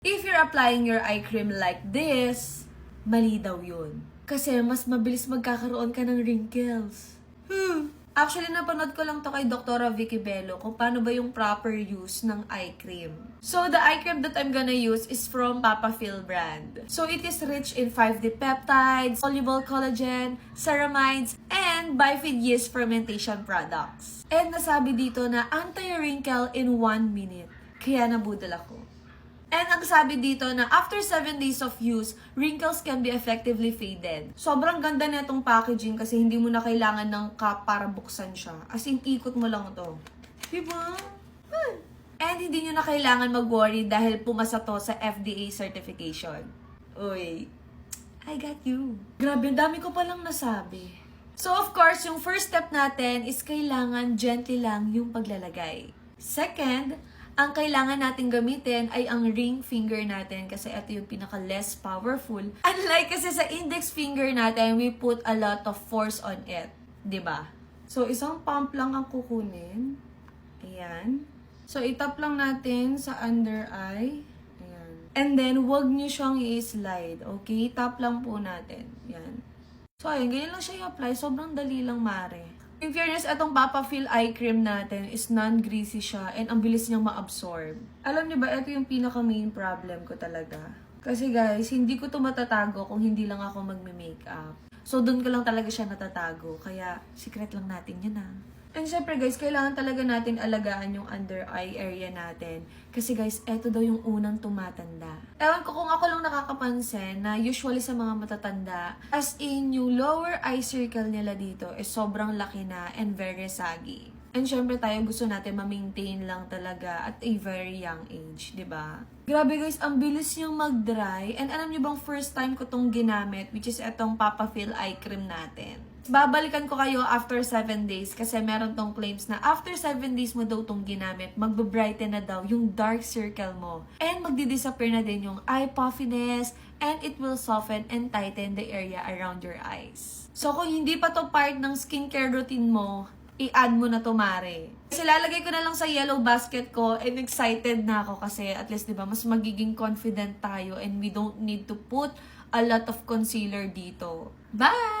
If you're applying your eye cream like this, mali daw yun. Kasi mas mabilis magkakaroon ka ng wrinkles. Actually, napanood ko lang to kay Dr. Vicky Bello kung paano ba yung proper use ng eye cream. So, the eye cream that I'm gonna use is from Papafil brand. So, it is rich in 5D peptides, soluble collagen, ceramides, and bifid yeast fermentation products. And nasabi dito na anti-wrinkle in 1 minute. Kaya nabudol ako. And ang sabi dito na after 7 days of use, wrinkles can be effectively faded. Sobrang ganda na itong packaging kasi hindi mo na kailangan ng cup para buksan siya. As in, ikot mo lang to. Diba? And hindi nyo na kailangan mag-worry dahil pumasa to sa FDA certification. Uy, I got you. Grabe, ang dami ko palang nasabi. So of course, yung first step natin is kailangan gently lang yung paglalagay. Second, ang kailangan natin gamitin ay ang ring finger natin kasi ito yung pinaka-less powerful. Unlike kasi sa index finger natin, we put a lot of force on it. 'Di ba? So, isang pump lang ang kukunin. Ayan. So, itap lang natin sa under eye. Ayan. And then, wag nyo siyang i-slide. Okay? Tap lang po natin. Ayan. So, ayun. Ganyan lang siya i-apply. Sobrang dali lang, mare. In fairness, itong Papafil eye cream natin is non-greasy siya and ang bilis niyang ma-absorb. Alam niyo ba, ito yung pinaka-main problem ko talaga. Kasi guys, hindi ko to matatago kung hindi lang ako magme-makeup. So, doon ko lang talaga siya natatago. Kaya, secret lang natin yan ah. And syempre guys, kailangan talaga natin alagaan yung under eye area natin. Kasi guys, eto daw yung unang tumatanda. Ewan ko kung ako lang nakakapansin na usually sa mga matatanda, as in yung lower eye circle nila dito is sobrang laki na and very saggy. And syempre tayo gusto natin ma-maintain lang talaga at a very young age, di ba? Grabe guys, ang bilis niyang mag-dry. And alam niyo bang first time ko tong ginamit, which is etong Papafil eye cream natin. Babalikan ko kayo after 7 days kasi meron tong claims na after 7 days mo daw tong ginamit, magbe-brighten na daw yung dark circle mo. And magdi-disappear na din yung eye puffiness and it will soften and tighten the area around your eyes. So kung hindi pa to part ng skincare routine mo, i-add mo na to, mare. Kasi lalagay ko na lang sa yellow basket ko and excited na ako kasi at least, di ba, mas magiging confident tayo and we don't need to put a lot of concealer dito. Bye!